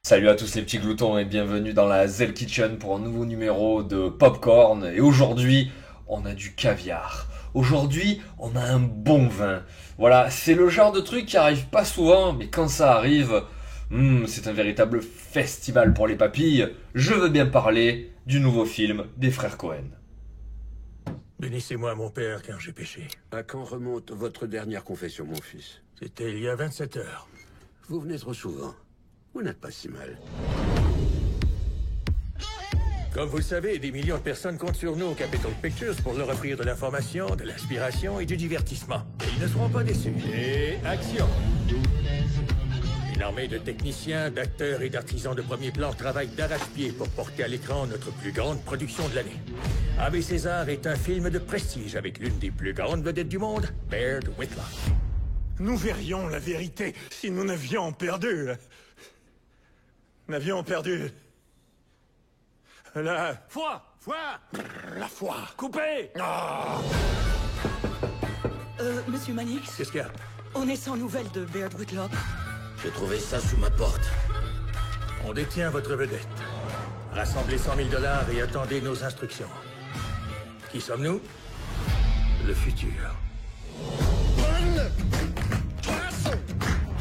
Salut à tous les petits gloutons et bienvenue dans la Zell Kitchen pour un nouveau numéro de Popcorn. Et aujourd'hui, on a du caviar. Aujourd'hui, on a un bon vin. Voilà, c'est le genre de truc qui arrive pas souvent, mais quand ça arrive, c'est un véritable festival pour les papilles. Je veux bien parler du nouveau film des frères Cohen. Bénissez-moi, mon père, car j'ai péché. À quand remonte votre dernière confession, mon fils? C'était il y a 27 heures. Vous venez trop souvent. Vous n'êtes pas si mal. Comme vous le savez, des millions de personnes comptent sur nous au Capitol Pictures pour leur offrir de l'information, de l'inspiration et du divertissement. Et ils ne seront pas déçus. Et action! Une armée de techniciens, d'acteurs et d'artisans de premier plan travaille d'arrache-pied pour porter à l'écran notre plus grande production de l'année. Ave César est un film de prestige avec l'une des plus grandes vedettes du monde, Baird Whitlock. Nous verrions la vérité si nous n'avions perdu. N'avions perdu. La foi. La foi. Coupé! Monsieur Mannix, Qu'est-ce qu'il y a? on est sans nouvelles de Baird Whitlock. J'ai trouvé ça sous ma porte. On détient votre vedette. Rassemblez 100 000 $ et attendez nos instructions. Qui sommes-nous? Le futur.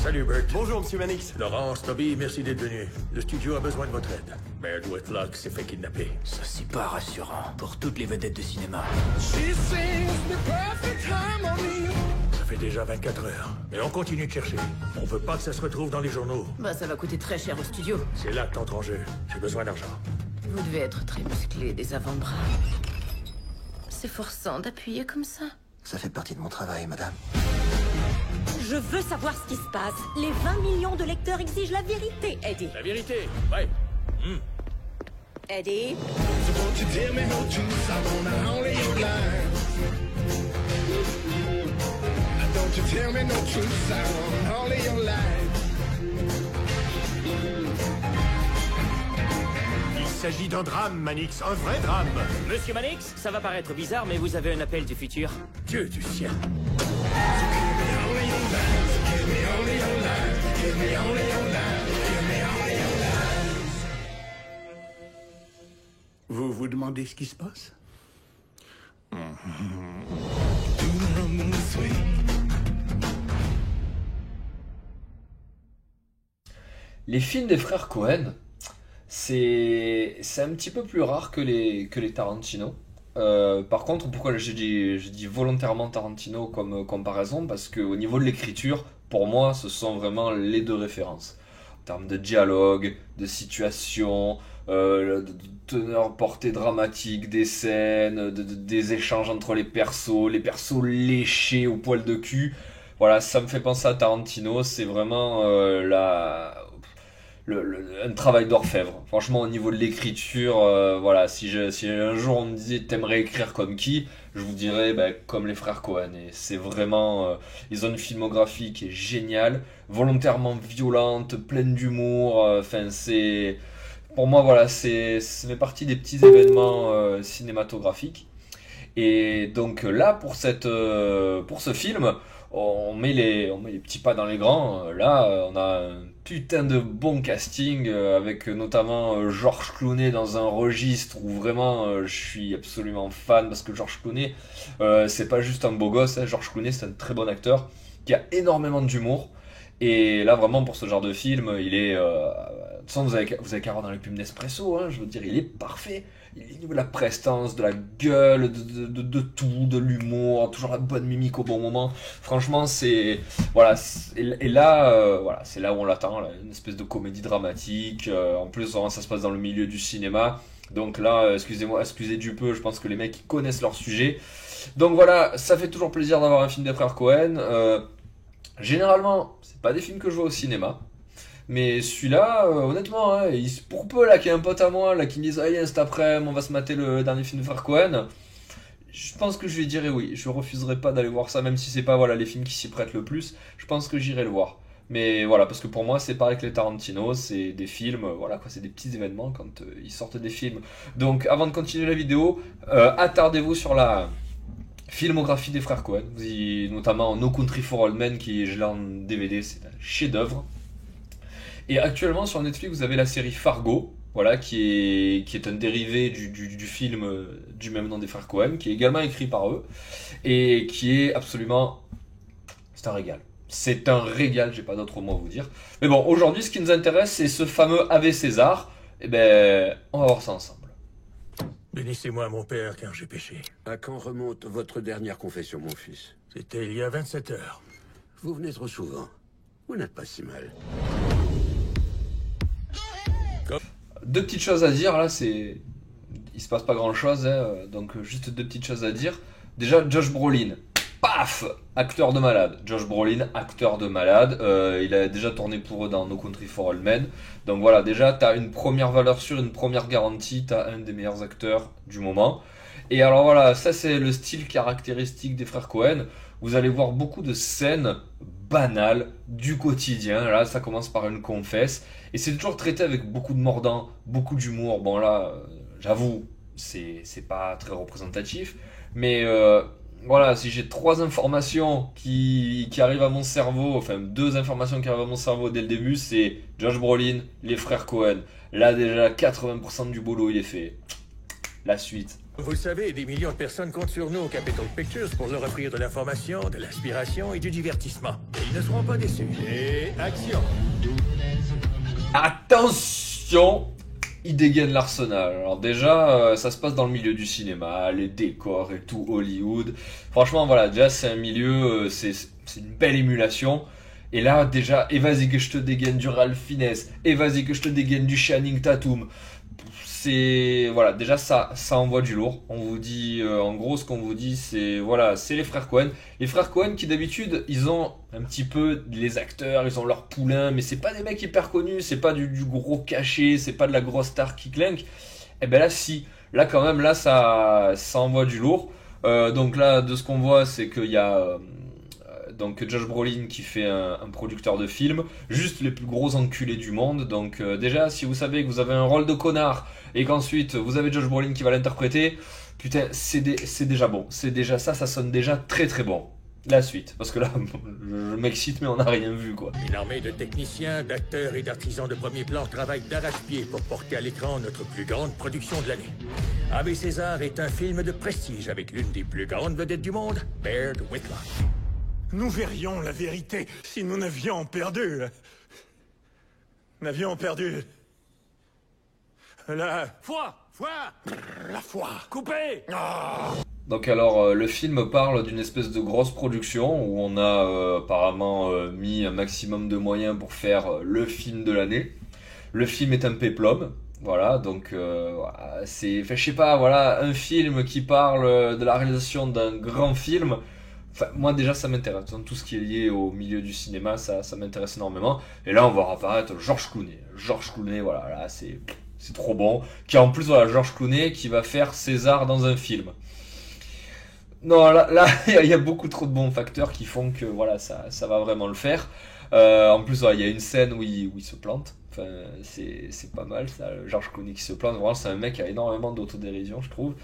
Salut, Bert. Bonjour, monsieur Mannix. Laurence, Toby, merci d'être venus. Le studio a besoin de votre aide. Baird Whitlock s'est fait kidnapper. Ça, c'est pas rassurant pour toutes les vedettes de cinéma. Ça fait déjà 24 heures. Mais on continue de chercher. On veut pas que ça se retrouve dans les journaux. Bah, ça va coûter très cher au studio. C'est là que t'entres en jeu. J'ai besoin d'argent. Vous devez être très musclé des avant-bras. C'est forçant d'appuyer comme ça. Ça fait partie de mon travail, madame. Je veux savoir ce qui se passe. Les 20 millions de lecteurs exigent la vérité, Eddie. La vérité, ouais. Eddie, Il s'agit d'un drame, Mannix, un vrai drame. Monsieur Mannix, ça va paraître bizarre, mais vous avez un appel du futur. Dieu du ciel. Vous vous demandez ce qui se passe? Les films des frères Cohen, c'est un petit peu plus rare que les Tarantino. Par contre, pourquoi je dis volontairement Tarantino comme comparaison? Parce qu'au niveau de l'écriture, pour moi, ce sont vraiment les deux références. En termes de dialogue, de situation, de teneur portée dramatique des scènes, des échanges entre les persos léchés au poil de cul. Voilà, ça me fait penser à Tarantino, c'est vraiment un travail d'orfèvre. Franchement, au niveau de l'écriture, voilà, si un jour on me disait t'aimerais écrire comme qui, je vous dirais comme les frères Cohen. Et c'est vraiment, ils ont une filmographie qui est géniale, volontairement violente, pleine d'humour. Enfin, c'est, pour moi, voilà, ça fait partie des petits événements cinématographiques. Et donc là, pour ce film, on met les petits pas dans les grands. Là, on a un putain de bon casting avec notamment Georges Clooney dans un registre où vraiment je suis absolument fan parce que Georges Clooney, c'est pas juste un beau gosse. Hein. Georges Clooney, c'est un très bon acteur qui a énormément d'humour. Et là, vraiment, pour ce genre de film, il est. De toute façon, vous avez qu'à voir dans les pubs Nespresso, hein, je veux dire, il est parfait. Il est au niveau de la prestance, de la gueule, de tout, de l'humour, toujours la bonne mimique au bon moment. Franchement, c'est. Voilà. Et là, voilà, c'est là où on l'attend, là, une espèce de comédie dramatique. En plus, vraiment, ça se passe dans le milieu du cinéma. Donc là, excusez-moi, excusez du peu, je pense que les mecs ils connaissent leur sujet. Donc voilà, ça fait toujours plaisir d'avoir un film des frères Cohen. Généralement, c'est pas des films que je vois au cinéma. Mais celui-là, honnêtement, hein, pour peu là qu'il y ait un pote à moi là, qui me dise allez, cet après-midi, on va se mater le dernier film de frères Cohen, je pense que je lui dirais oui. Je refuserai pas d'aller voir ça, même si c'est pas voilà, les films qui s'y prêtent le plus. Je pense que j'irai le voir. Mais voilà, parce que pour moi, c'est pareil que les Tarantino, c'est des films, voilà quoi, c'est des petits événements quand ils sortent des films. Donc avant de continuer la vidéo, attardez-vous sur la filmographie des frères Cohen, notamment No Country for Old Men, qui je l'ai en DVD, c'est un chef-d'œuvre. Et actuellement sur Netflix, vous avez la série Fargo, voilà, qui est un dérivé du film du même nom des frères Coen, qui est également écrit par eux, et qui est absolument... C'est un régal. C'est un régal, j'ai pas d'autre mot à vous dire. Mais bon, aujourd'hui, ce qui nous intéresse, c'est ce fameux Ave César. Eh ben, on va voir ça ensemble. Bénissez-moi, mon père, car j'ai péché. À quand remonte votre dernière confession, mon fils? C'était il y a 27 heures. Vous venez trop souvent. Vous n'êtes pas si mal. Deux petites choses à dire, là, c'est... Il se passe pas grand-chose, hein, donc juste deux petites choses à dire. Déjà, Josh Brolin. Paf! Acteur de malade. Josh Brolin, acteur de malade. Il a déjà tourné pour eux dans No Country for Old Men. Donc voilà, déjà, t'as une première valeur sûre, une première garantie. T'as un des meilleurs acteurs du moment. Et alors voilà, ça c'est le style caractéristique des frères Coen. Vous allez voir beaucoup de scènes banales du quotidien. Là, ça commence par une confesse. Et c'est toujours traité avec beaucoup de mordant, beaucoup d'humour. Bon là, j'avoue, c'est pas très représentatif. Mais... voilà, si j'ai trois informations qui arrivent à mon cerveau, enfin deux informations qui arrivent à mon cerveau dès le début, c'est Josh Brolin, les frères Coen. Là déjà 80% du boulot il est fait. La suite. Vous le savez, des millions de personnes comptent sur nous au Capitol Pictures pour leur offrir de l'information, de l'inspiration et du divertissement. Et ils ne seront pas déçus. Et action! Attention! Il dégaine l'arsenal. Alors déjà, ça se passe dans le milieu du cinéma, les décors et tout, Hollywood. Franchement, voilà, déjà c'est un milieu, c'est une belle émulation. Et là, déjà, et vas-y que je te dégaine du Ralph Fiennes, et vas-y que je te dégaine du Channing Tatum. C'est voilà, déjà ça envoie du lourd. On vous dit, en gros, ce qu'on vous dit, c'est voilà, c'est les frères Coen. Les frères Coen qui d'habitude, ils ont un petit peu les acteurs, ils ont leur poulain, mais c'est pas des mecs hyper connus, c'est pas du gros cachet, c'est pas de la grosse star qui clinque. Et ben là, si, là quand même, là ça envoie du lourd. Donc là, de ce qu'on voit, c'est qu'il y a donc Josh Brolin qui fait un producteur de film, juste les plus gros enculés du monde. Donc déjà, si vous savez que vous avez un rôle de connard et qu'ensuite vous avez Josh Brolin qui va l'interpréter, putain, c'est déjà bon. C'est déjà ça sonne déjà très très bon. La suite, parce que là, je m'excite mais on n'a rien vu quoi. Une armée de techniciens, d'acteurs et d'artisans de premier plan travaille d'arrache-pied pour porter à l'écran notre plus grande production de l'année. Ave César est un film de prestige avec l'une des plus grandes vedettes du monde, Baird Whitlock. Nous verrions la vérité si nous n'avions perdu. N'avions perdu... La Foi! la foi. Coupé! Donc alors, le film parle d'une espèce de grosse production où on a apparemment mis un maximum de moyens pour faire le film de l'année. Le film est un péplum, voilà, donc voilà, c'est, enfin, je sais pas, voilà, un film qui parle de la réalisation d'un grand film. Enfin, moi déjà ça m'intéresse, tout ce qui est lié au milieu du cinéma, ça m'intéresse énormément. Et là on va apparaître George Clooney, voilà, là c'est trop bon. Qui en plus, voilà, George Clooney qui va faire César dans un film. Non, là il y a beaucoup trop de bons facteurs qui font que voilà, ça va vraiment le faire. En plus, voilà, il y a une scène où il se plante. Enfin, c'est pas mal ça, George Clooney qui se plante. Vraiment, c'est un mec qui a énormément d'autodérision, je trouve.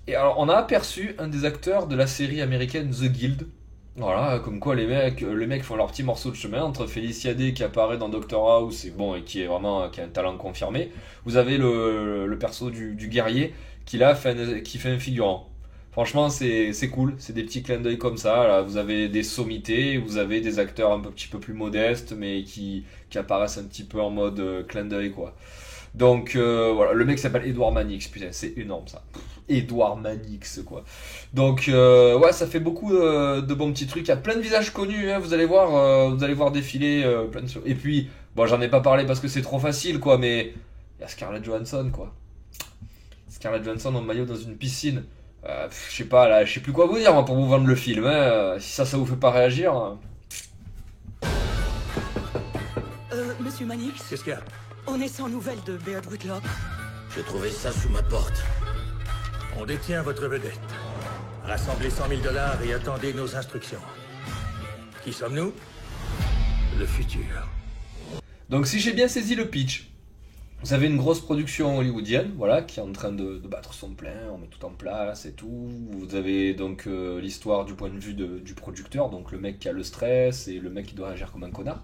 Et alors, on a aperçu un des acteurs de la série américaine The Guild. Voilà, comme quoi les mecs font leur petit morceau de chemin entre Felicia Day qui apparaît dans Doctor House et bon, et qui a un talent confirmé. Vous avez le perso du guerrier qui fait un figurant. Franchement, c'est cool, c'est des petits clins d'œil comme ça. Là, vous avez des sommités, vous avez des acteurs un petit peu plus modestes, mais qui apparaissent un petit peu en mode clin d'œil, quoi. Donc voilà, le mec s'appelle Edward Mannix, putain, c'est énorme ça. Edward Mannix, quoi. Donc ouais, ça fait beaucoup de bons petits trucs. Il y a plein de visages connus, hein, vous allez voir défiler plein de choses. Et puis, bon, j'en ai pas parlé parce que c'est trop facile, quoi, mais il y a Scarlett Johansson, quoi. Scarlett Johansson en maillot dans une piscine. Je sais pas, là, je sais plus quoi vous dire moi, pour vous vendre le film. Hein. Si ça vous fait pas réagir. Hein. Monsieur Mannix, Qu'est-ce qu'il y a? on est sans nouvelles de Baird Whitlock. J'ai trouvé ça sous ma porte. On détient votre vedette. Rassemblez 100 000 $ et attendez nos instructions. Qui sommes-nous? Le futur. Donc si j'ai bien saisi le pitch, Vous avez une grosse production hollywoodienne, voilà, qui est en train de battre son plein, on met tout en place et tout. Vous avez donc l'histoire du point de vue du producteur, donc le mec qui a le stress et le mec qui doit réagir comme un connard.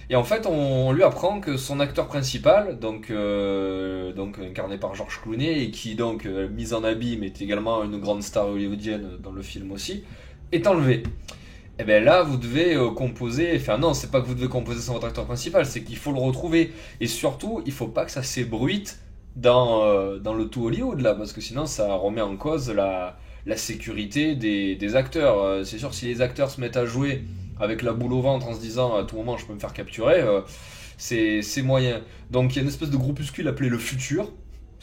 Et en fait, on lui apprend que son acteur principal, donc incarné par George Clooney, et qui donc mis en abîme est également une grande star hollywoodienne dans le film aussi, est enlevé. Et bien là, vous devez composer, enfin non, c'est pas que vous devez composer sans votre acteur principal, c'est qu'il faut le retrouver. Et surtout, il faut pas que ça s'ébruite dans le tout Hollywood, là, parce que sinon ça remet en cause la sécurité des acteurs. C'est sûr, si les acteurs se mettent à jouer avec la boule au ventre en se disant à tout moment je peux me faire capturer, c'est moyen. Donc il y a une espèce de groupuscule appelé Le Futur.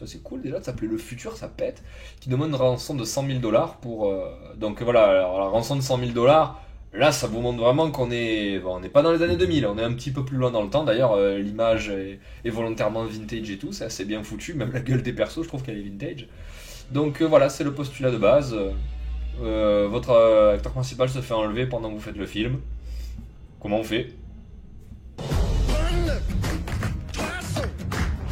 Ça c'est cool déjà de s'appeler Le Futur, ça pète, qui demande une rançon de 100 000 $ pour... donc voilà, alors la rançon de 100 000 $, là ça vous montre vraiment qu'on est... Bon, on n'est pas dans les années 2000, on est un petit peu plus loin dans le temps, d'ailleurs l'image est volontairement vintage et tout, c'est assez bien foutu, même la gueule des persos je trouve qu'elle est vintage. Donc voilà, c'est le postulat de base. Votre acteur principal se fait enlever pendant que vous faites le film. Comment on fait?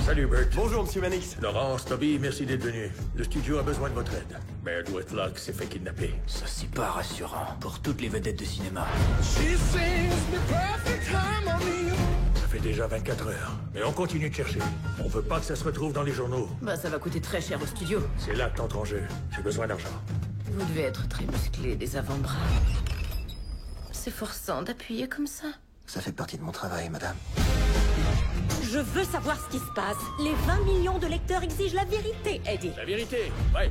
Salut Bert. Bonjour, monsieur Mannix. Laurence, Toby, merci d'être venu. Le studio a besoin de votre aide. Baird Whitlock s'est fait kidnapper. Ça, c'est pas rassurant pour toutes les vedettes de cinéma. Ça fait déjà 24 heures. Mais on continue de chercher. On veut pas que ça se retrouve dans les journaux. Bah, ça va coûter très cher au studio. C'est là que t'entres en jeu. J'ai besoin d'argent. Vous devez être très musclé des avant-bras. C'est forçant d'appuyer comme ça. Ça fait partie de mon travail, madame. Je veux savoir ce qui se passe. Les 20 millions de lecteurs exigent la vérité, Eddie. La vérité, ouais.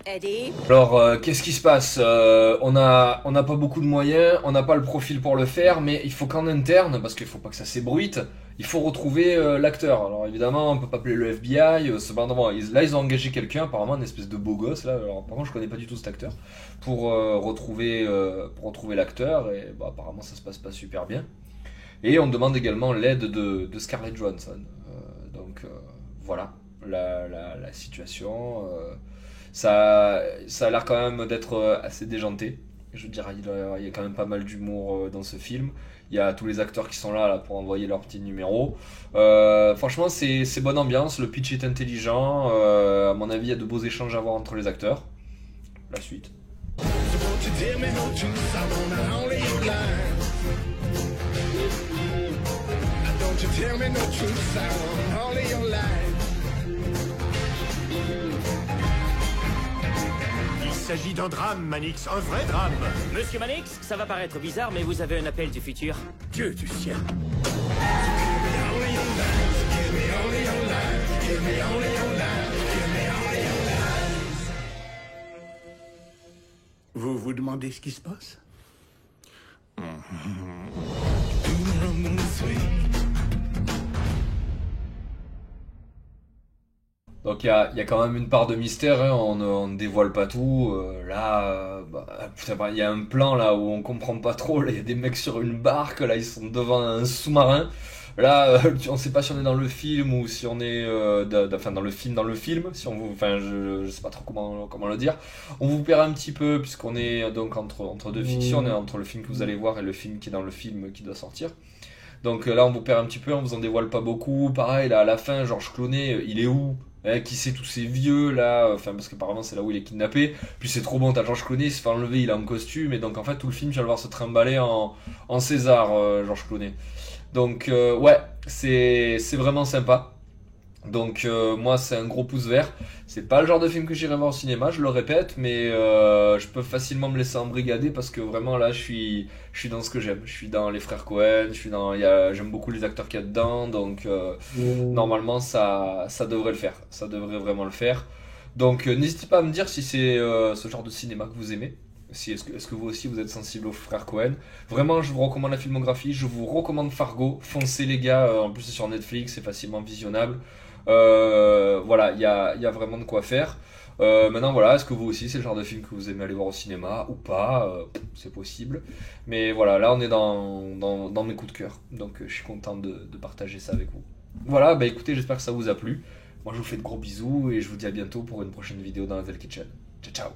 Eddie? Alors, qu'est-ce qui se passe? On n'a pas beaucoup de moyens, on n'a pas le profil pour le faire, mais il faut qu'en interne, parce qu'il faut pas que ça s'ébruite, il faut retrouver l'acteur. Alors évidemment, on peut pas appeler le FBI, cependant, là ils ont engagé quelqu'un, apparemment une espèce de beau gosse, là, alors par contre je connais pas du tout cet acteur, pour retrouver l'acteur, et bah, apparemment ça se passe pas super bien. Et on demande également l'aide de Scarlett Johansson. Donc voilà la situation. Ça a l'air quand même d'être assez déjanté. Je veux dire, il y a quand même pas mal d'humour dans ce film. Il y a tous les acteurs qui sont là pour envoyer leur petit numéro. Franchement, c'est bonne ambiance. Le pitch est intelligent. À mon avis, il y a de beaux échanges à avoir entre les acteurs. La suite. Il s'agit d'un drame, Mannix, un vrai drame. Monsieur Mannix, ça va paraître bizarre, mais vous avez un appel du futur. Dieu du ciel. Vous vous demandez ce qui se passe? Donc il y a quand même une part de mystère, hein, on ne dévoile pas tout. Il y a un plan là où on comprend pas trop, il y a des mecs sur une barque, là ils sont devant un sous-marin. Là, on sait pas si on est dans le film ou si on est dans le film, si on vous, enfin je sais pas trop comment le dire. On vous perd un petit peu puisqu'on est donc entre deux fictions, on est entre le film que vous allez voir et le film qui est dans le film qui doit sortir. Donc là on vous perd un petit peu, on vous en dévoile pas beaucoup. Pareil là à la fin, George Clooney, il est où? Qui c'est tous ces vieux là, enfin parce qu'apparemment c'est là où il est kidnappé. Puis c'est trop bon, t'as George Clooney, il se fait enlever, il est en costume, et donc en fait tout le film tu vas le voir se trimballer en César, George Clooney. Donc ouais, c'est vraiment sympa. Donc moi c'est un gros pouce vert. C'est pas le genre de film que j'irai voir au cinéma, je le répète, mais je peux facilement me laisser embrigader parce que vraiment là je suis dans ce que j'aime. Je suis dans les frères Cohen, j'aime beaucoup les acteurs qu'il y a dedans, donc normalement ça devrait le faire. Ça devrait vraiment le faire. Donc n'hésitez pas à me dire si c'est ce genre de cinéma que vous aimez. Est-ce que vous aussi vous êtes sensible aux frères Cohen? Vraiment je vous recommande la filmographie, je vous recommande Fargo, foncez les gars, en plus c'est sur Netflix, c'est facilement visionnable. Voilà, il y a vraiment de quoi faire. Maintenant voilà, est-ce que vous aussi c'est le genre de film que vous aimez aller voir au cinéma ou pas? C'est possible. Mais voilà, là on est dans mes coups de cœur, donc je suis content de partager ça avec vous. Voilà, bah écoutez, j'espère que ça vous a plu. Moi je vous fais de gros bisous et je vous dis à bientôt pour une prochaine vidéo dans la Tel Kitchen. Ciao ciao.